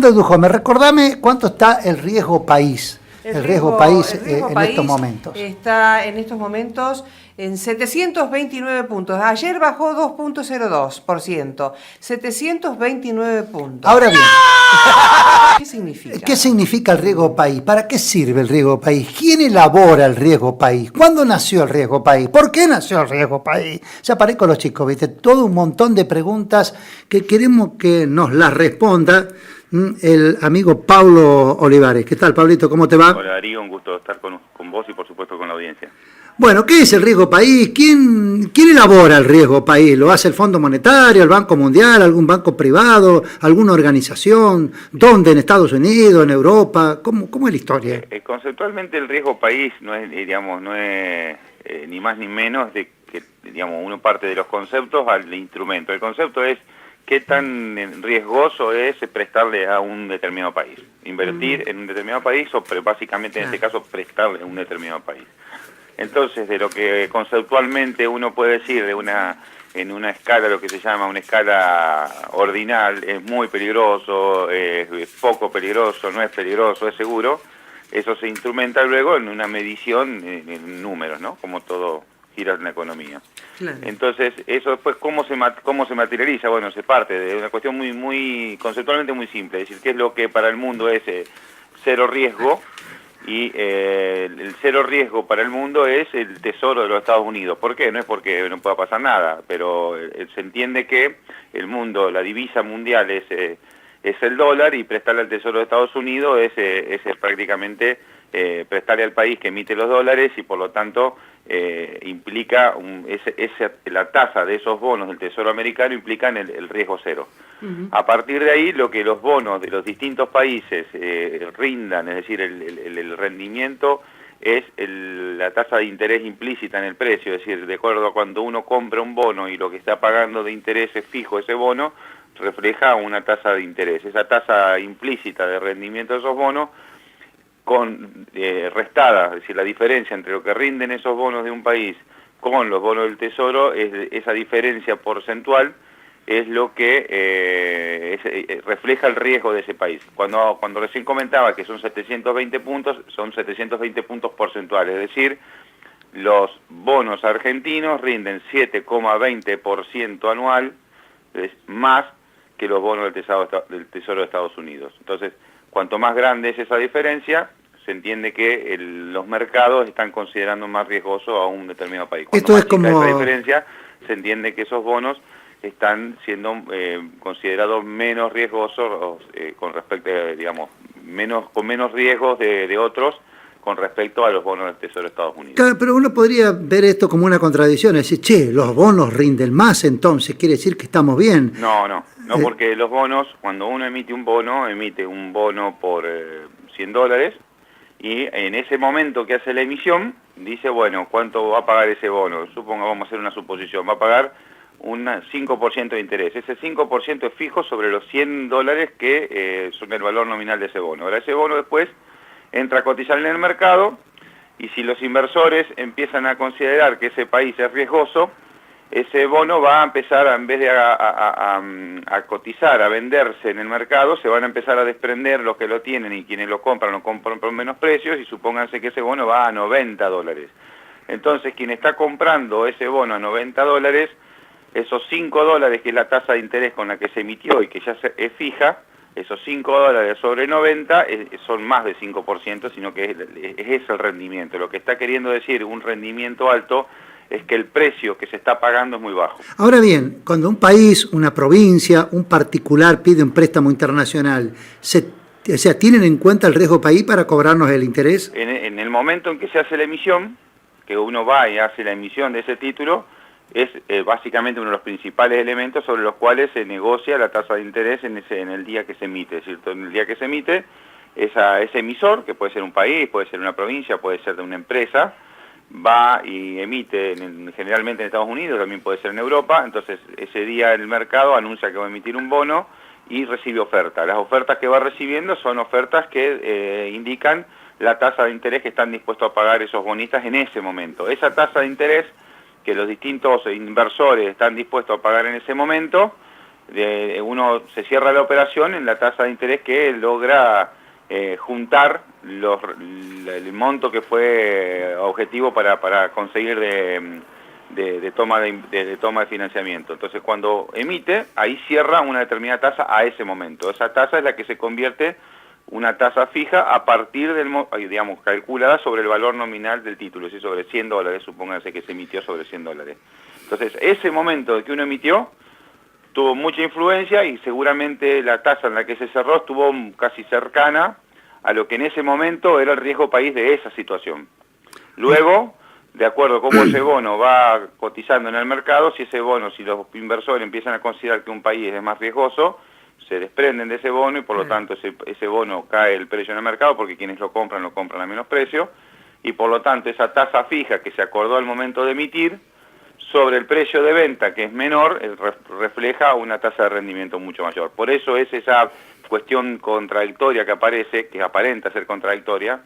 Fernando Dujome, recordame cuánto está el riesgo país. El riesgo país en estos momentos. Está en estos momentos en 729 puntos. Ayer bajó 2.02%. 729 puntos. Ahora bien, ¿Qué significa? ¿qué significa el riesgo país? ¿Para qué sirve el riesgo país? ¿Quién elabora el riesgo país? ¿Cuándo nació el riesgo país? ¿Por qué nació el riesgo país? Ya paré con los chicos, ¿viste? Todo un montón de preguntas que queremos que nos las responda el amigo Pablo Olivares. ¿Qué tal, Pablito? ¿Cómo te va? Hola, Darío, un gusto estar con vos y por supuesto con la audiencia. Bueno, ¿qué es el riesgo país? ¿Quién elabora el riesgo país? ¿Lo hace el Fondo Monetario, el Banco Mundial, algún banco privado, alguna organización? ¿Dónde? ¿En Estados Unidos, en Europa? ¿Cómo es la historia? Conceptualmente el riesgo país no es, digamos, no es ni más ni menos de que, digamos, uno parte de los conceptos al instrumento. El concepto es qué tan riesgoso es prestarle a un determinado país. Invertir en un determinado país o básicamente en este caso prestarle a un determinado país. Entonces, de lo que conceptualmente uno puede decir en una escala, lo que se llama una escala ordinal, es muy peligroso, es poco peligroso, no es peligroso, es seguro, eso se instrumenta luego en una medición en números, ¿no? Como todo gira en la economía. Claro. Entonces, eso después, ¿cómo se materializa? Bueno, se parte de una cuestión muy conceptualmente muy simple, es decir, qué es lo que para el mundo es cero riesgo, y el cero riesgo para el mundo es el tesoro de los Estados Unidos. ¿Por qué? No es porque no pueda pasar nada, pero se entiende que el mundo, la divisa mundial es el dólar, y prestarle al tesoro de Estados Unidos es prácticamente prestarle al país que emite los dólares, y por lo tanto implica la tasa de esos bonos del tesoro americano implican el riesgo cero. A partir de ahí, lo que los bonos de los distintos países rindan, es decir, el rendimiento, es la tasa de interés implícita en el precio, es decir, de acuerdo a cuando uno compra un bono y lo que está pagando de interés es fijo ese bono, refleja una tasa de interés. Esa tasa implícita de rendimiento de esos bonos, restada, es decir, la diferencia entre lo que rinden esos bonos de un país con los bonos del Tesoro, esa diferencia porcentual es lo que refleja el riesgo de ese país. Cuando recién comentaba que son 720 puntos, son 720 puntos porcentuales, es decir, los bonos argentinos rinden 7,20% anual, es más que los bonos del Tesoro de Estados Unidos. Entonces, cuanto más grande es esa diferencia, se entiende que los mercados están considerando más riesgoso a un determinado país. Cuanto más chica esa diferencia, se entiende que esos bonos están siendo considerados menos riesgosos con respecto, digamos, con menos riesgos de otros con respecto a los bonos del Tesoro de Estados Unidos. Claro, pero uno podría ver esto como una contradicción, es decir, che, los bonos rinden más, entonces quiere decir que estamos bien. No, porque los bonos, cuando uno emite un bono por $100, y en ese momento que hace la emisión, dice, bueno, ¿cuánto va a pagar ese bono? Vamos a hacer una suposición, va a pagar un 5% de interés. Ese 5% es fijo sobre los $100 que son el valor nominal de ese bono. Ahora, ese bono después entra a cotizar en el mercado, y si los inversores empiezan a considerar que ese país es riesgoso, ese bono va a empezar, en vez de a cotizar, a venderse en el mercado, se van a empezar a desprender los que lo tienen, y quienes lo compran por menos precios, y supónganse que ese bono va a $90. Entonces, quien está comprando ese bono a $90, esos $5, que es la tasa de interés con la que se emitió y que ya es fija, esos $5 sobre 90 son más de 5%, sino que es el rendimiento. Lo que está queriendo decir un rendimiento alto es que el precio que se está pagando es muy bajo. Ahora bien, cuando un país, una provincia, un particular pide un préstamo internacional, ¿tienen en cuenta el riesgo país para cobrarnos el interés? En el momento en que se hace la emisión, que uno va y hace la emisión de ese título, es básicamente uno de los principales elementos sobre los cuales se negocia la tasa de interés en el día que se emite. Es decir, en el día que se emite, ese emisor, que puede ser un país, puede ser una provincia, puede ser de una empresa, va y emite generalmente en Estados Unidos, también puede ser en Europa. Entonces ese día el mercado anuncia que va a emitir un bono y recibe ofertas. Las ofertas que va recibiendo son ofertas que indican la tasa de interés que están dispuestos a pagar esos bonistas en ese momento. Esa tasa de interés que los distintos inversores están dispuestos a pagar en ese momento uno se cierra la operación en la tasa de interés que logra juntar el monto que fue objetivo para conseguir de toma de financiamiento. Entonces, cuando emite, ahí cierra una determinada tasa a ese momento. Esa tasa es la que se convierte una tasa fija a partir digamos, calculada sobre el valor nominal del título, es decir, sobre $100, supónganse que se emitió sobre $100. Entonces, ese momento de que uno emitió tuvo mucha influencia y seguramente la tasa en la que se cerró estuvo casi cercana a lo que en ese momento era el riesgo país de esa situación. Luego, de acuerdo a cómo ese bono va cotizando en el mercado, si los inversores empiezan a considerar que un país es más riesgoso, se desprenden de ese bono y por lo tanto ese bono cae el precio en el mercado porque quienes lo compran a menos precio y por lo tanto esa tasa fija que se acordó al momento de emitir sobre el precio de venta que es menor refleja una tasa de rendimiento mucho mayor. Por eso es esa cuestión contradictoria que aparece, que aparenta ser contradictoria,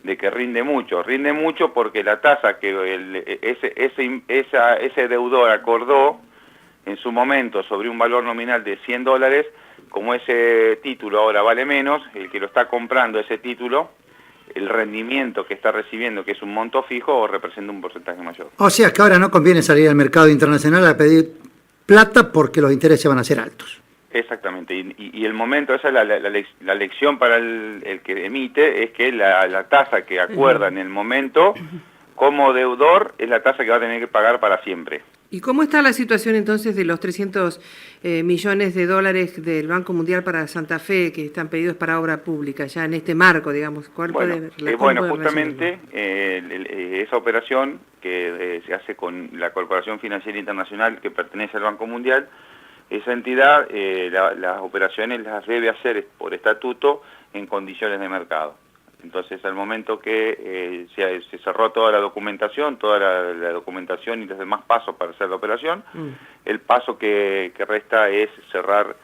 de que rinde mucho porque la tasa que ese deudor acordó en su momento sobre un valor nominal de $100, como ese título ahora vale menos, el que lo está comprando ese título, el rendimiento que está recibiendo, que es un monto fijo, representa un porcentaje mayor. O sea que ahora no conviene salir al mercado internacional a pedir plata porque los intereses van a ser altos. Exactamente, y el momento, esa es la lección para el que emite, es que la tasa que acuerda en el momento como deudor es la tasa que va a tener que pagar para siempre. ¿Y cómo está la situación entonces de los 300 millones de dólares del Banco Mundial para Santa Fe que están pedidos para obra pública, ya en este marco, digamos? Bueno, justamente esa operación que se hace con la Corporación Financiera Internacional que pertenece al Banco Mundial, esa entidad las operaciones las debe hacer por estatuto en condiciones de mercado. Entonces, al momento que se cerró toda la documentación y los demás pasos para hacer la operación, el paso que resta es cerrar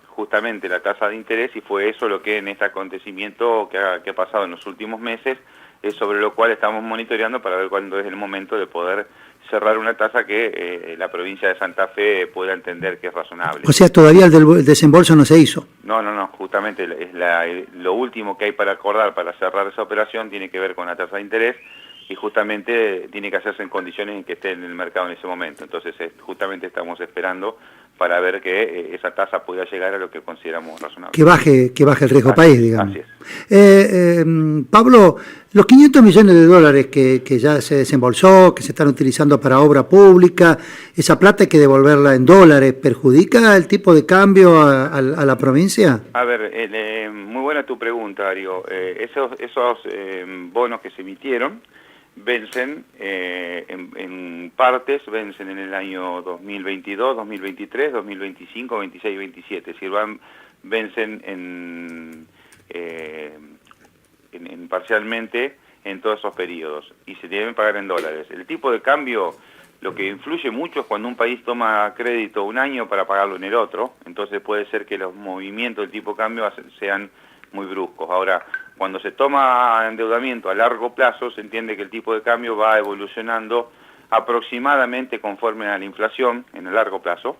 justamente la tasa de interés y fue eso lo que en este acontecimiento que ha pasado en los últimos meses, es sobre lo cual estamos monitoreando para ver cuándo es el momento de poder cerrar una tasa que la provincia de Santa Fe pueda entender que es razonable. O sea, todavía el desembolso no se hizo. No, justamente es lo último que hay para acordar para cerrar esa operación tiene que ver con la tasa de interés y justamente tiene que hacerse en condiciones en que esté en el mercado en ese momento. Entonces, justamente estamos esperando para ver que esa tasa pueda llegar a lo que consideramos razonable. Que baje el riesgo país, digamos. Así es. Pablo, los 500 millones de dólares que ya se desembolsó, que se están utilizando para obra pública, esa plata hay que devolverla en dólares, ¿perjudica el tipo de cambio a la provincia? A ver, muy buena tu pregunta, Darío. Esos bonos que se emitieron vencen en partes, vencen en el año 2022, 2023, 2025, 26 y 27. Es decir, vencen en parcialmente en todos esos periodos y se deben pagar en dólares. El tipo de cambio, lo que influye mucho es cuando un país toma crédito un año para pagarlo en el otro, entonces puede ser que los movimientos del tipo de cambio sean muy bruscos. Ahora, cuando se toma endeudamiento a largo plazo, se entiende que el tipo de cambio va evolucionando aproximadamente conforme a la inflación en el largo plazo.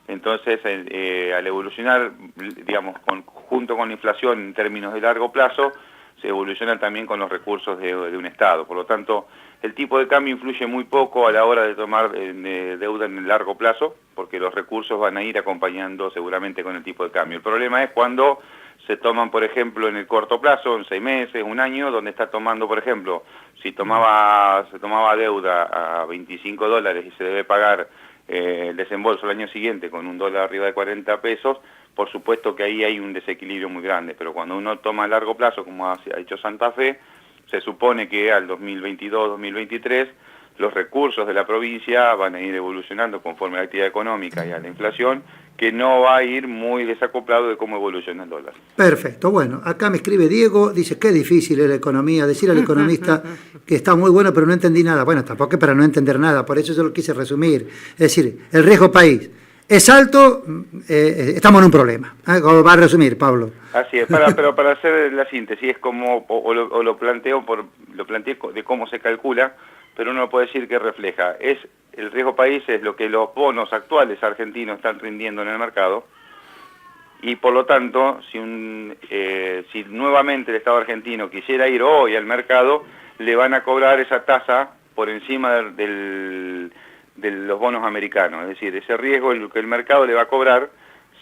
Entonces, al evolucionar, digamos, junto con la inflación en términos de largo plazo, se evoluciona también con los recursos de un Estado. Por lo tanto, el tipo de cambio influye muy poco a la hora de tomar deuda en el largo plazo, porque los recursos van a ir acompañando seguramente con el tipo de cambio. El problema es cuando se toman, por ejemplo, en el corto plazo, en 6 meses, un año, donde está tomando, por ejemplo, si se tomaba deuda a $25 y se debe pagar el desembolso el año siguiente con $1 arriba de 40 pesos, por supuesto que ahí hay un desequilibrio muy grande, pero cuando uno toma a largo plazo, como ha hecho Santa Fe, se supone que al 2022-2023 los recursos de la provincia van a ir evolucionando conforme a la actividad económica y a la inflación, que no va a ir muy desacoplado de cómo evoluciona el dólar. Perfecto, bueno, acá me escribe Diego, dice qué difícil es la economía, decir al economista que está muy bueno pero no entendí nada. Bueno, tampoco es para no entender nada, por eso yo lo quise resumir. Es decir, el riesgo país es alto, estamos en un problema. ¿Cómo va a resumir, Pablo? Así es, pero para hacer la síntesis, es como, lo planteé de cómo se calcula, pero uno puede decir que refleja, es el riesgo país es lo que los bonos actuales argentinos están rindiendo en el mercado, y por lo tanto, si nuevamente el Estado argentino quisiera ir hoy al mercado, le van a cobrar esa tasa por encima de los bonos americanos. Es decir, ese riesgo que el mercado le va a cobrar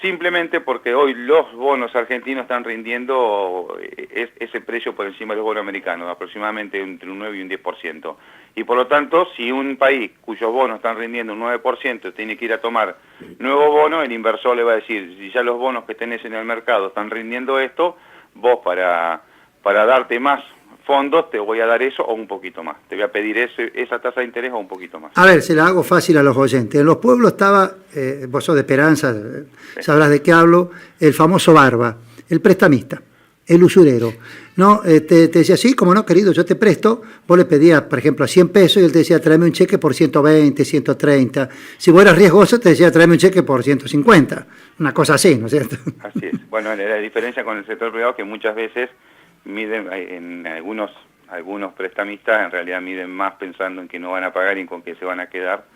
simplemente porque hoy los bonos argentinos están rindiendo ese precio por encima de los bonos americanos, aproximadamente entre un 9 y un 10%. Y por lo tanto, si un país cuyos bonos están rindiendo un 9% tiene que ir a tomar nuevo bono, el inversor le va a decir, si ya los bonos que tenés en el mercado están rindiendo esto, vos para darte más fondos te voy a dar eso o un poquito más. Te voy a pedir esa tasa de interés o un poquito más. A ver, se la hago fácil a los oyentes. En los pueblos estaba, vos sos de Esperanza, Sí. sabrás de qué hablo, el famoso barba, el prestamista, el usurero. ¿No? Te decía, sí, como no, querido, yo te presto. Vos le pedías, por ejemplo, 100 pesos y él te decía, tráeme un cheque por 120, 130. Si vos eras riesgoso, te decía, tráeme un cheque por 150. Una cosa así, ¿no es cierto? Así es. Bueno, la diferencia con el sector privado es que muchas veces miden, en algunos prestamistas en realidad miden más pensando en que no van a pagar y con que se van a quedar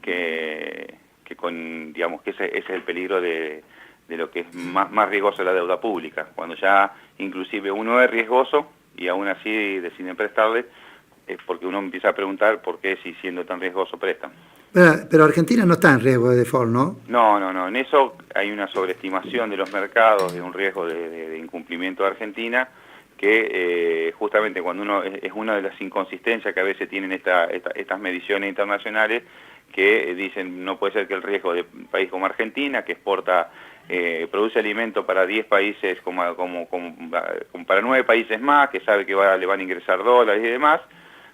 que con, digamos, que ese es el peligro de lo que es más riesgoso la deuda pública. Cuando ya inclusive uno es riesgoso y aún así deciden prestarle, es porque uno empieza a preguntar por qué, si siendo tan riesgoso, prestan. Pero Argentina no está en riesgo de default, ¿no? No. En eso hay una sobreestimación de los mercados, de un riesgo de incumplimiento de Argentina, que justamente cuando uno es una de las inconsistencias que a veces tienen estas mediciones internacionales, que dicen no puede ser que el riesgo de un país como Argentina, que exporta, produce alimento para 10 países, como para 9 países más, que sabe que le van a ingresar dólares y demás,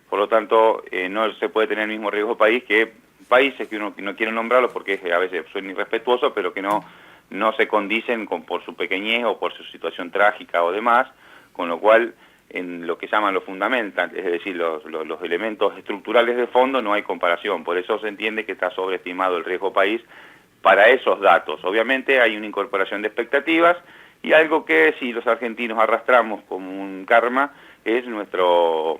por lo tanto no se puede tener el mismo riesgo país que países que uno no quiere nombrarlos porque a veces son irrespetuosos, pero que no se condicen por su pequeñez o por su situación trágica o demás, con lo cual en lo que llaman los fundamentals, es decir, los elementos estructurales de fondo, no hay comparación. Por eso se entiende que está sobreestimado el riesgo país para esos datos. Obviamente hay una incorporación de expectativas y algo que si los argentinos arrastramos como un karma es nuestro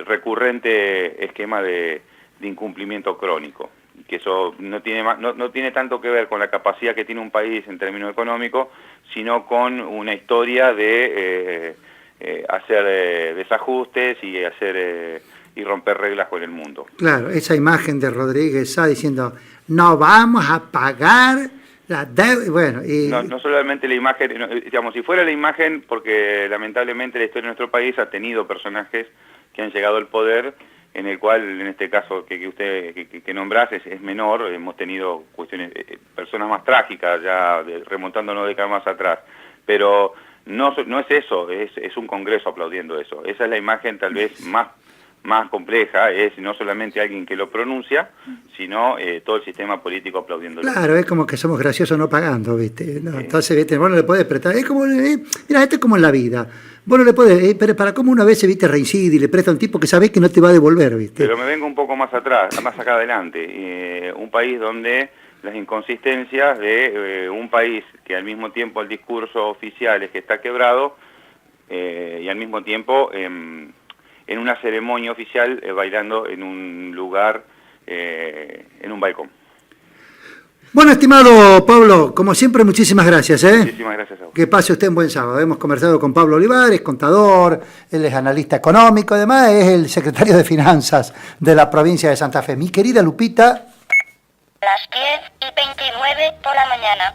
recurrente esquema de incumplimiento crónico, que eso no tiene tanto que ver con la capacidad que tiene un país en términos económicos, sino con una historia de hacer desajustes y romper reglas con el mundo. Claro, esa imagen de Rodríguez Sá diciendo, no vamos a pagar la deuda. Bueno, y... no solamente la imagen, digamos, si fuera la imagen, porque lamentablemente la historia de nuestro país ha tenido personajes que han llegado al poder, en el cual, en este caso que usted que nombrás es menor, hemos tenido cuestiones, personas más trágicas, ya remontándonos décadas más atrás, pero no es eso, es un Congreso aplaudiendo eso. Esa es la imagen tal vez más compleja, es no solamente alguien que lo pronuncia, sino todo el sistema político aplaudiéndolo. Claro, es como que somos graciosos no pagando, ¿viste? No, entonces, ¿viste? Vos no le podés prestar, es como, mira, esto es como en la vida. Vos no le podés, pero para cómo una vez se, ¿viste? Reincide y le presta a un tipo que sabés que no te va a devolver, ¿viste? Pero me vengo un poco más atrás, más acá adelante, un país donde las inconsistencias de un país que al mismo tiempo el discurso oficial es que está quebrado y al mismo tiempo en una ceremonia oficial bailando en un lugar, en un balcón. Bueno, estimado Pablo, como siempre, muchísimas gracias. Muchísimas gracias a vos. Que pase usted un buen sábado. Hemos conversado con Pablo Olivares, contador, él es analista económico, además es el secretario de Finanzas de la provincia de Santa Fe. Mi querida Lupita. Las 10:29 por la mañana.